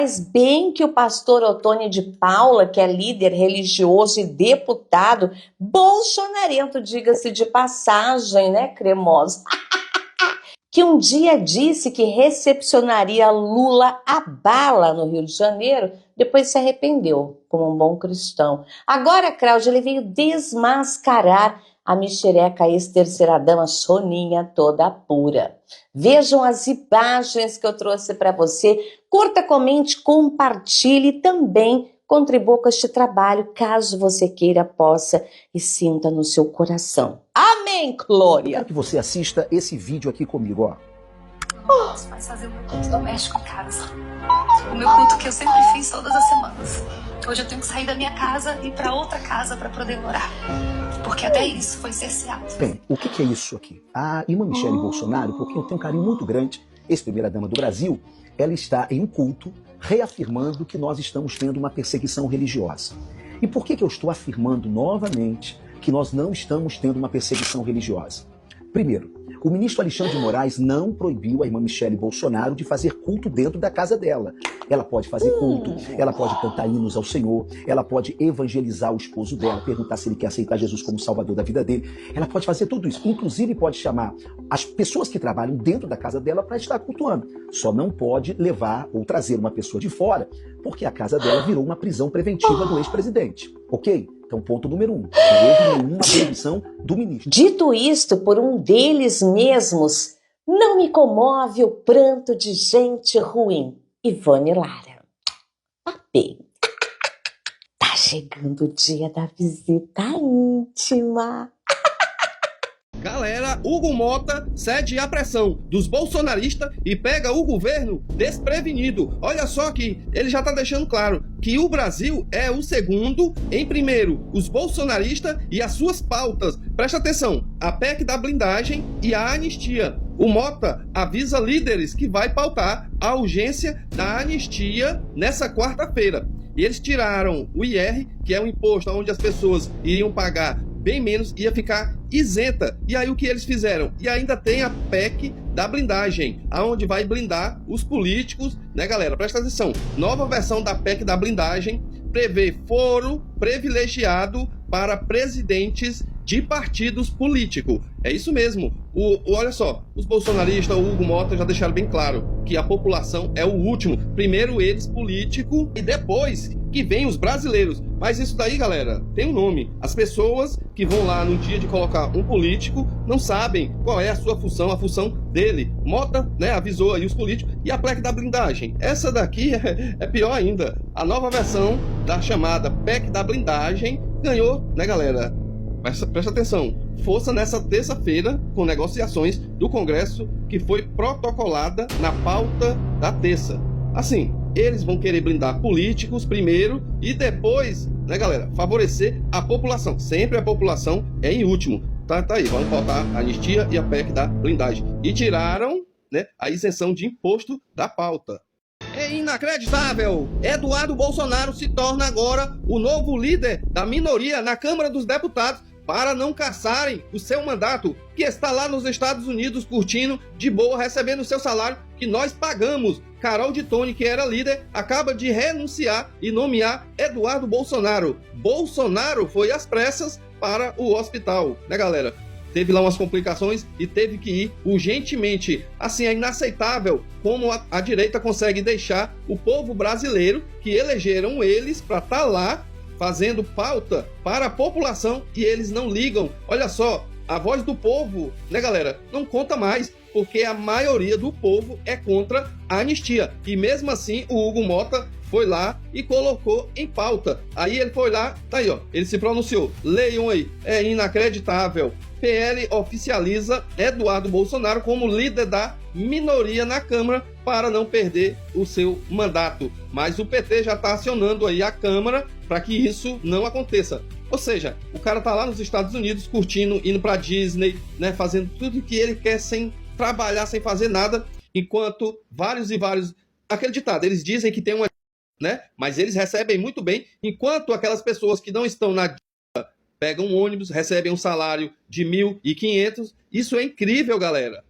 Mas bem que o pastor Otônio de Paula, que é líder religioso e deputado, bolsonarento, diga-se de passagem, né, cremosa, que um dia disse que recepcionaria Lula à bala no Rio de Janeiro, depois se arrependeu, como um bom cristão. Agora, Cláudio, ele veio desmascarar a mexereca ex-terceira-dama Soninha toda pura. Vejam as imagens que eu trouxe para você. Curta, comente, compartilhe e também contribua com este trabalho, caso você queira, possa e sinta no seu coração. Amém, Glória! Eu quero que você assista esse vídeo aqui comigo, ó. Eu não posso mais fazer o meu culto doméstico em casa. O meu culto que eu sempre fiz todas as semanas. Hoje eu tenho que sair da minha casa e ir para outra casa para poder orar. Porque até isso foi cerceado. Bem, o que é isso aqui? A irmã Michele Bolsonaro, porque eu tenho um carinho muito grande, ex-primeira-dama do Brasil, ela está em um culto reafirmando que nós estamos tendo uma perseguição religiosa. E por que eu estou afirmando novamente que nós não estamos tendo uma perseguição religiosa? Primeiro, o ministro Alexandre de Moraes não proibiu a irmã Michele Bolsonaro de fazer culto dentro da casa dela. Ela pode fazer culto, ela pode cantar hinos ao Senhor, ela pode evangelizar o esposo dela, perguntar se ele quer aceitar Jesus como salvador da vida dele. Ela pode fazer tudo isso. Inclusive pode chamar as pessoas que trabalham dentro da casa dela para estar cultuando. Só não pode levar ou trazer uma pessoa de fora, porque a casa dela virou uma prisão preventiva do ex-presidente. Ok? Então, ponto número 1. Não houve nenhuma proibição do ministro. Dito isto por um deles mesmos, não me comove o pranto de gente ruim. Ivone Lara. Bem, tá chegando o dia da visita íntima. Galera, Hugo Mota cede à pressão dos bolsonaristas e pega o governo desprevenido. Olha só que ele já tá deixando claro que o Brasil é o segundo. Em primeiro, os bolsonaristas e as suas pautas. Presta atenção, a PEC da blindagem e a anistia. O Mota avisa líderes que vai pautar a urgência da anistia nessa quarta-feira. E eles tiraram o IR, que é um imposto onde as pessoas iriam pagar bem menos, ia ficar isenta. E aí o que eles fizeram? E ainda tem a PEC da blindagem, aonde vai blindar os políticos, né, galera? Presta atenção. Nova versão da PEC da blindagem prevê foro privilegiado para presidentes de partidos políticos. É isso mesmo. Olha só, os bolsonaristas, o Hugo Mota já deixaram bem claro que a população é o último. Primeiro eles, político, e depois que vem os brasileiros. Mas isso daí, galera, tem um nome. As pessoas que vão lá no dia de colocar um político não sabem qual é a sua função, a função dele. Mota, né, avisou aí os políticos. E a PEC da blindagem? Essa daqui é pior ainda. A nova versão da chamada PEC da blindagem ganhou, né, galera? Presta atenção, força nessa terça-feira com negociações do Congresso que foi protocolada na pauta da terça. Assim, eles vão querer blindar políticos primeiro e depois, né, galera, favorecer a população. Sempre a população é em último. Tá aí, vamos pautar a anistia e a PEC da blindagem. E tiraram, né, a isenção de imposto da pauta. É inacreditável! Eduardo Bolsonaro se torna agora o novo líder da minoria na Câmara dos Deputados para não caçarem o seu mandato, que está lá nos Estados Unidos curtindo de boa, recebendo o seu salário que nós pagamos. Carol de Tone, que era líder, acaba de renunciar e nomear Eduardo Bolsonaro. Bolsonaro foi às pressas para o hospital, né, galera? Teve lá umas complicações e teve que ir urgentemente. Assim, é inaceitável como a direita consegue deixar o povo brasileiro, que elegeram eles para estar lá fazendo pauta para a população, e eles não ligam. Olha só, a voz do povo, né, galera, não conta mais, porque a maioria do povo é contra a anistia. E mesmo assim, o Hugo Mota foi lá e colocou em pauta. Aí ele foi lá, tá aí, ó, ele se pronunciou. Leiam aí, é inacreditável. PL oficializa Eduardo Bolsonaro como líder da minoria na Câmara para não perder o seu mandato. Mas o PT já está acionando aí a Câmara para que isso não aconteça. Ou seja, o cara tá lá nos Estados Unidos curtindo, indo para Disney, né, fazendo tudo que ele quer sem trabalhar, sem fazer nada, enquanto vários e vários, aquele ditado, eles dizem que tem uma, né, mas eles recebem muito bem, enquanto aquelas pessoas que não estão na pegam um ônibus, recebem um salário de 1.500. Isso é incrível, galera.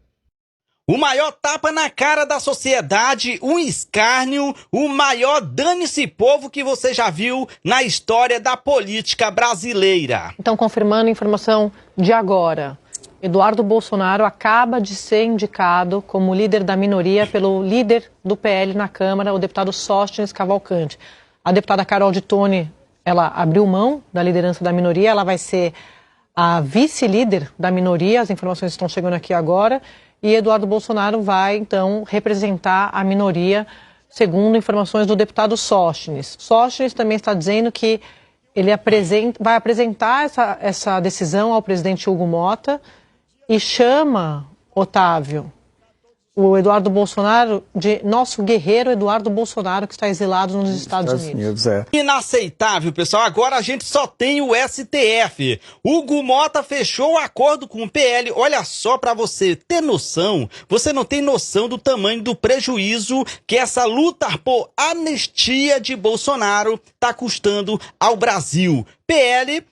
O maior tapa na cara da sociedade, um escárnio, o maior dane-se povo que você já viu na história da política brasileira. Então, confirmando a informação de agora, Eduardo Bolsonaro acaba de ser indicado como líder da minoria pelo líder do PL na Câmara, o deputado Sóstenes Cavalcante. A deputada Carol de Tone, ela abriu mão da liderança da minoria, ela vai ser a vice-líder da minoria, as informações estão chegando aqui agora, e Eduardo Bolsonaro vai, então, representar a minoria, segundo informações do deputado Sóstenes. Sóstenes também está dizendo que ele vai apresentar essa decisão ao presidente Hugo Motta e chama, Otávio, o Eduardo Bolsonaro de nosso guerreiro Eduardo Bolsonaro, que está exilado nos Estados Unidos. Inaceitável, pessoal. Agora a gente só tem o STF. Hugo Motta fechou o acordo com o PL. Olha só, para você ter noção, você não tem noção do tamanho do prejuízo que essa luta por anistia de Bolsonaro está custando ao Brasil. PL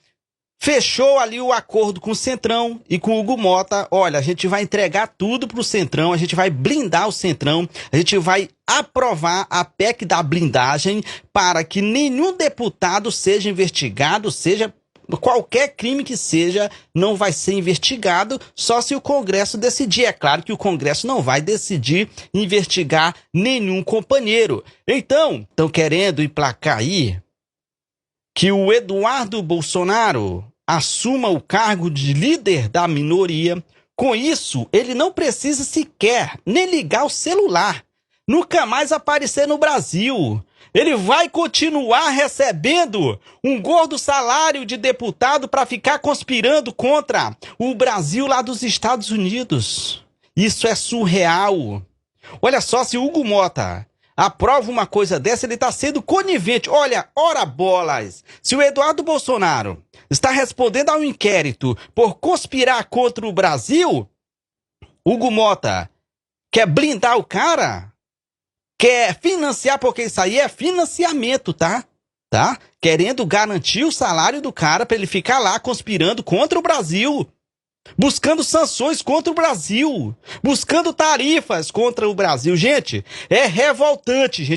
fechou ali o acordo com o Centrão e com o Hugo Motta. Olha, a gente vai entregar tudo pro Centrão, a gente vai blindar o Centrão, a gente vai aprovar a PEC da blindagem para que nenhum deputado seja investigado, seja qualquer crime que seja, não vai ser investigado, só se o Congresso decidir. É claro que o Congresso não vai decidir investigar nenhum companheiro. Então, estão querendo emplacar aí que o Eduardo Bolsonaro assuma o cargo de líder da minoria. Com isso, ele não precisa sequer nem ligar o celular, nunca mais aparecer no Brasil. Ele vai continuar recebendo um gordo salário de deputado para ficar conspirando contra o Brasil lá dos Estados Unidos. Isso é surreal. Olha só, se o Hugo Motta aprova uma coisa dessa, ele está sendo conivente. Olha, ora bolas, se o Eduardo Bolsonaro está respondendo ao inquérito por conspirar contra o Brasil, Hugo Motta quer blindar o cara? Quer financiar, porque isso aí é financiamento, tá? Querendo garantir o salário do cara para ele ficar lá conspirando contra o Brasil. Buscando sanções contra o Brasil, buscando tarifas contra o Brasil. Gente, é revoltante,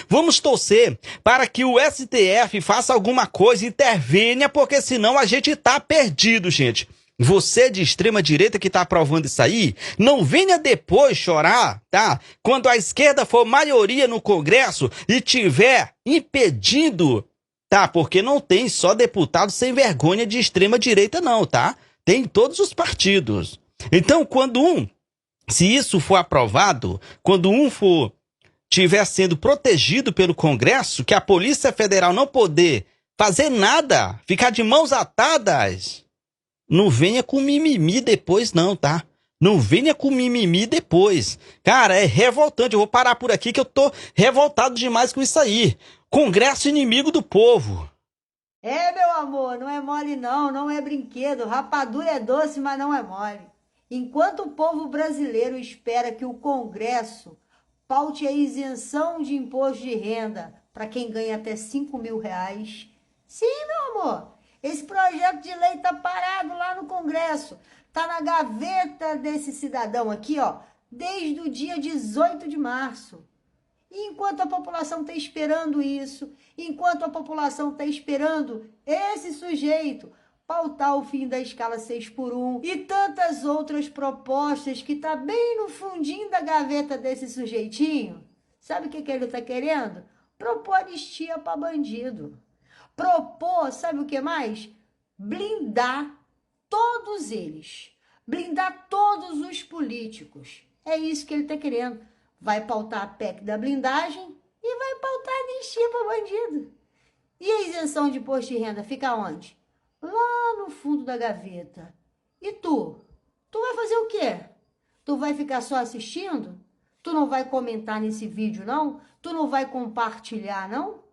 Vamos torcer para que o STF faça alguma coisa, intervenha, porque senão a gente tá perdido, gente. Você de extrema direita que tá aprovando isso aí, não venha depois chorar, tá? Quando a esquerda for maioria no Congresso e tiver impedindo, tá? Porque não tem só deputado sem vergonha de extrema direita não, tá? Tem todos os partidos. Então, se isso for aprovado, quando tiver sendo protegido pelo Congresso, que a Polícia Federal não poder fazer nada, ficar de mãos atadas, não venha com mimimi depois não, tá? Não venha com mimimi depois. Cara, é revoltante. Eu vou parar por aqui que eu tô revoltado demais com isso aí. Congresso inimigo do povo. É, meu amor, não é mole não, não é brinquedo. Rapadura é doce, mas não é mole. Enquanto o povo brasileiro espera que o Congresso paute a isenção de imposto de renda para quem ganha até 5 mil reais. Sim, meu amor, esse projeto de lei tá parado lá no Congresso. Tá na gaveta desse cidadão aqui, ó, desde o dia 18 de março. E enquanto a população está esperando isso, enquanto a população está esperando esse sujeito pautar o fim da escala 6x1 e tantas outras propostas que tá bem no fundinho da gaveta desse sujeitinho, sabe o que ele está querendo? Propor anistia para bandido. Propor, sabe o que mais? Blindar todos eles. Blindar todos os políticos. É isso que ele está querendo. Vai pautar a PEC da blindagem e vai pautar a anistia para bandido. E a isenção de imposto de renda fica onde? Lá no fundo da gaveta. E tu? Tu vai fazer o quê? Tu vai ficar só assistindo? Tu não vai comentar nesse vídeo, não? Tu não vai compartilhar, não?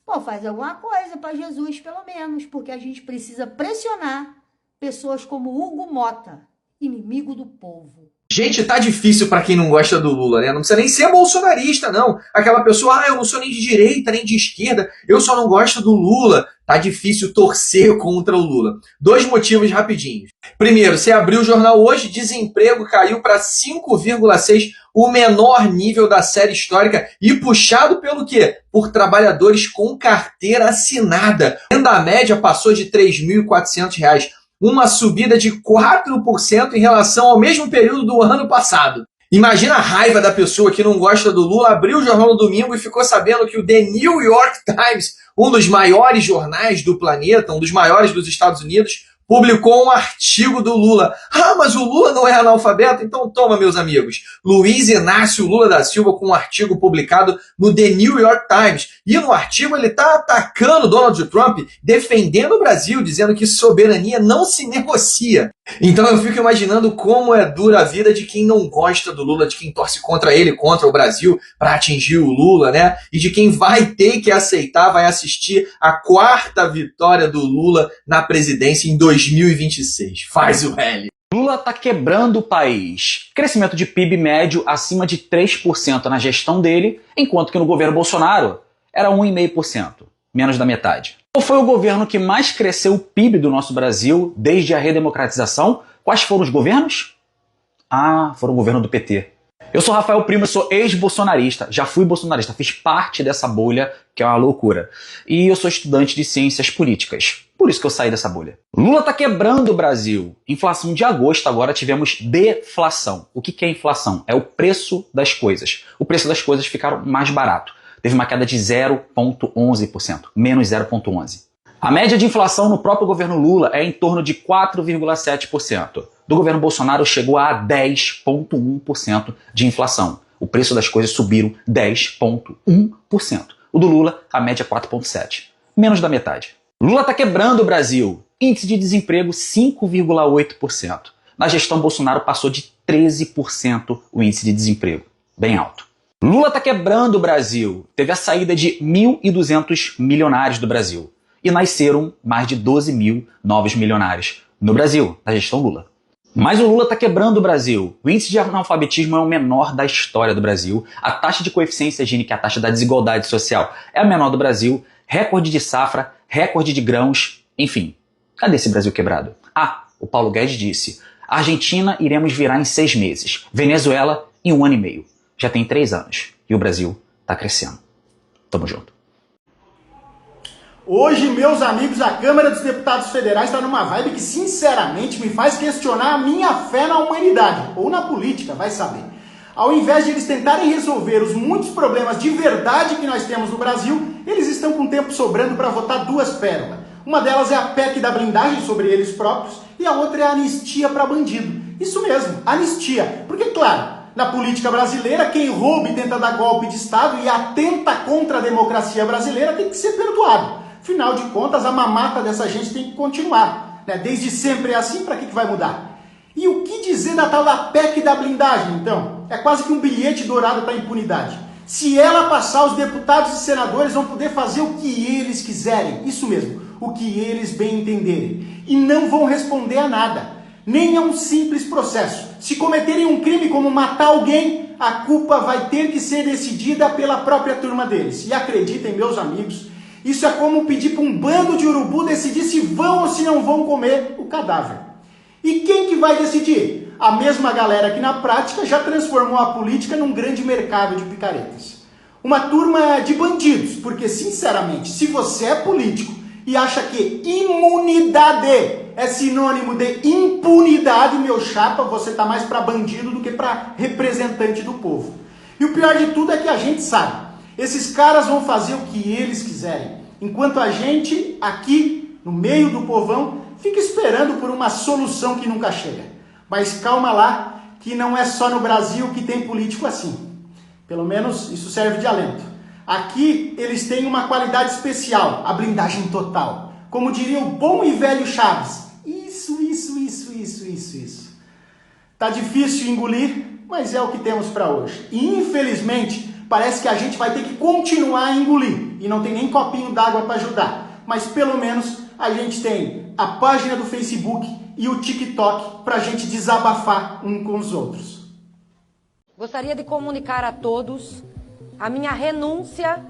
Pô, faz alguma coisa para Jesus, pelo menos, porque a gente precisa pressionar pessoas como Hugo Motta, inimigo do povo. Gente, tá difícil pra quem não gosta do Lula, né? Não precisa nem ser bolsonarista, não. Aquela pessoa, eu não sou nem de direita, nem de esquerda, eu só não gosto do Lula. Tá difícil torcer contra o Lula. 2 motivos rapidinhos. Primeiro, você abriu o jornal hoje, desemprego caiu para 5,6, o menor nível da série histórica, e puxado pelo quê? Por trabalhadores com carteira assinada. A renda média passou de R$ 3.400, uma subida de 4% em relação ao mesmo período do ano passado. Imagina a raiva da pessoa que não gosta do Lula, abriu o jornal no domingo e ficou sabendo que o The New York Times, um dos maiores jornais do planeta, um dos maiores dos Estados Unidos, publicou um artigo do Lula. Mas o Lula não é analfabeto? Então toma, meus amigos. Luiz Inácio Lula da Silva com um artigo publicado no The New York Times. E no artigo ele está atacando Donald Trump, defendendo o Brasil, dizendo que soberania não se negocia. Então eu fico imaginando como é dura a vida de quem não gosta do Lula, de quem torce contra ele, contra o Brasil, para atingir o Lula, né? E de quem vai ter que aceitar, vai assistir a 4ª vitória do Lula na presidência em 2026. Faz o L. Lula tá quebrando o país. Crescimento de PIB médio acima de 3% na gestão dele, enquanto que no governo Bolsonaro era 1,5%, menos da metade. Qual foi o governo que mais cresceu o PIB do nosso Brasil desde a redemocratização? Quais foram os governos? Foram o governo do PT. Eu sou Rafael Primo, eu sou ex-bolsonarista, já fui bolsonarista, fiz parte dessa bolha, que é uma loucura. E eu sou estudante de ciências políticas, por isso que eu saí dessa bolha. Lula tá quebrando o Brasil. Inflação de agosto, agora tivemos deflação. O que é inflação? É o preço das coisas. O preço das coisas ficaram mais barato. Teve uma queda de 0,11%, menos 0,11%. A média de inflação no próprio governo Lula é em torno de 4,7%. Do governo Bolsonaro chegou a 10,1% de inflação. O preço das coisas subiram 10,1%. O do Lula, a média é 4,7%. Menos da metade. Lula está quebrando o Brasil. Índice de desemprego 5,8%. Na gestão Bolsonaro passou de 13% o índice de desemprego. Bem alto. Lula está quebrando o Brasil. Teve a saída de 1.200 milionários do Brasil. E nasceram mais de 12 mil novos milionários no Brasil, na gestão Lula. Mas o Lula está quebrando o Brasil. O índice de analfabetismo é o menor da história do Brasil. A taxa de coeficiência Gini, que é a taxa da desigualdade social, é a menor do Brasil. Recorde de safra, recorde de grãos, enfim. Cadê esse Brasil quebrado? O Paulo Guedes disse: a Argentina iremos virar em 6 meses. Venezuela em 1 ano e meio. Já tem 3 anos. E o Brasil está crescendo. Tamo junto. Hoje, meus amigos, a Câmara dos Deputados Federais está numa vibe que, sinceramente, me faz questionar a minha fé na humanidade, ou na política, vai saber. Ao invés de eles tentarem resolver os muitos problemas de verdade que nós temos no Brasil, eles estão com tempo sobrando para votar 2 pérolas. Uma delas é a PEC da blindagem sobre eles próprios e a outra é a anistia para bandido. Isso mesmo, anistia. Porque, claro, na política brasileira, quem rouba e tenta dar golpe de Estado e atenta contra a democracia brasileira tem que ser perdoado. Afinal de contas, a mamata dessa gente tem que continuar. Né? Desde sempre é assim, para que vai mudar? E o que dizer da tal da PEC da blindagem, então? É quase que um bilhete dourado para a impunidade. Se ela passar, os deputados e senadores vão poder fazer o que eles quiserem. Isso mesmo, o que eles bem entenderem. E não vão responder a nada. Nem a um simples processo. Se cometerem um crime como matar alguém, a culpa vai ter que ser decidida pela própria turma deles. E acreditem, meus amigos, isso é como pedir para um bando de urubu decidir se vão ou se não vão comer o cadáver. E quem que vai decidir? A mesma galera que na prática já transformou a política num grande mercado de picaretas. Uma turma de bandidos, porque sinceramente, se você é político e acha que imunidade é sinônimo de impunidade, meu chapa, você tá mais para bandido do que para representante do povo. E o pior de tudo é que a gente sabe. Esses caras vão fazer o que eles quiserem, enquanto a gente, aqui, no meio do povão, fica esperando por uma solução que nunca chega. Mas calma lá, que não é só no Brasil que tem político assim. Pelo menos isso serve de alento. Aqui eles têm uma qualidade especial, a blindagem total. Como diria o bom e velho Chaves. Isso. Tá difícil engolir, mas é o que temos para hoje. E infelizmente, parece que a gente vai ter que continuar a engolir. E não tem nem copinho d'água para ajudar. Mas pelo menos a gente tem a página do Facebook e o TikTok para a gente desabafar um com os outros. Gostaria de comunicar a todos a minha renúncia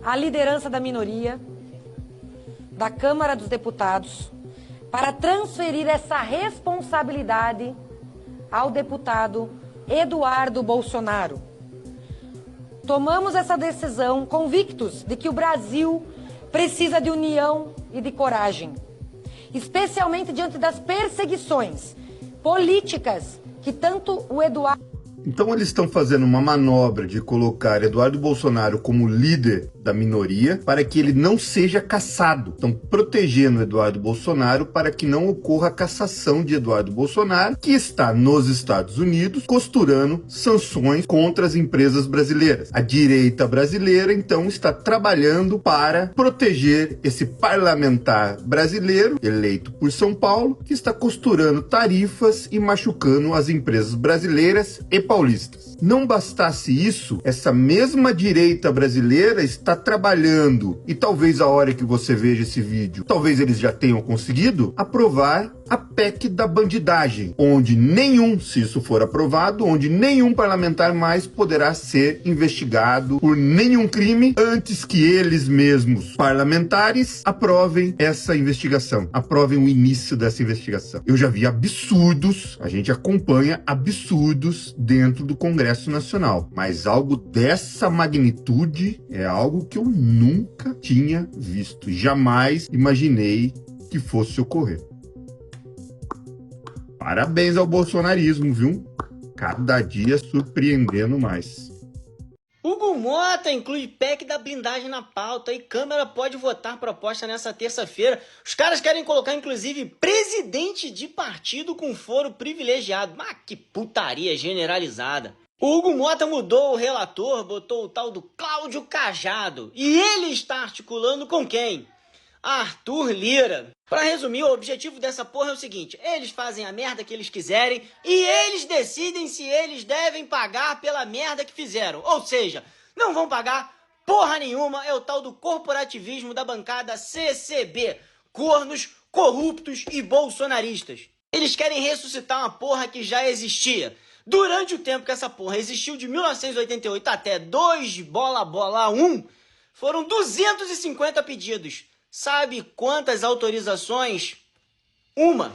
à liderança da minoria da Câmara dos Deputados para transferir essa responsabilidade ao deputado Eduardo Bolsonaro. Tomamos essa decisão convictos de que o Brasil precisa de união e de coragem, especialmente diante das perseguições políticas que tanto o Eduardo... Então eles estão fazendo uma manobra de colocar Eduardo Bolsonaro como líder da minoria para que ele não seja cassado. Estão protegendo Eduardo Bolsonaro para que não ocorra a cassação de Eduardo Bolsonaro, que está nos Estados Unidos costurando sanções contra as empresas brasileiras. A direita brasileira, então, está trabalhando para proteger esse parlamentar brasileiro, eleito por São Paulo, que está costurando tarifas e machucando as empresas brasileiras e paulistas. Não bastasse isso, essa mesma direita brasileira está trabalhando, e talvez a hora que você veja esse vídeo, talvez eles já tenham conseguido aprovar a PEC da bandidagem, onde nenhum, se isso for aprovado, onde nenhum parlamentar mais poderá ser investigado por nenhum crime antes que eles mesmos, parlamentares, aprovem essa investigação, aprovem o início dessa investigação. Eu já vi absurdos, a gente acompanha absurdos dentro do Congresso Nacional, mas algo dessa magnitude é algo que eu nunca tinha visto, jamais imaginei que fosse ocorrer. Parabéns ao bolsonarismo, viu? Cada dia surpreendendo mais. Hugo Mota inclui PEC da blindagem na pauta e Câmara pode votar proposta nessa terça-feira. Os caras querem colocar, inclusive, presidente de partido com foro privilegiado. Mas que putaria generalizada. O Hugo Mota mudou o relator, botou o tal do Cláudio Cajado. E ele está articulando com quem? Arthur Lira. Pra resumir, o objetivo dessa porra é o seguinte: eles fazem a merda que eles quiserem e eles decidem se eles devem pagar pela merda que fizeram. Ou seja, não vão pagar porra nenhuma, é o tal do corporativismo da bancada CCB. Cornos, corruptos e bolsonaristas. Eles querem ressuscitar uma porra que já existia. Durante o tempo que essa porra existiu, de 1988 até 2/1, foram 250 pedidos. Sabe quantas autorizações? Uma.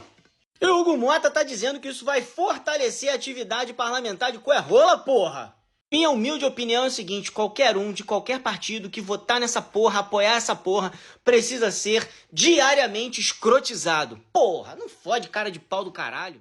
E o Hugo Mota tá dizendo que isso vai fortalecer a atividade parlamentar de coerrola, porra! Minha humilde opinião é o seguinte: qualquer um de qualquer partido que votar nessa porra, apoiar essa porra, precisa ser diariamente escrotizado. Porra, não fode cara de pau do caralho.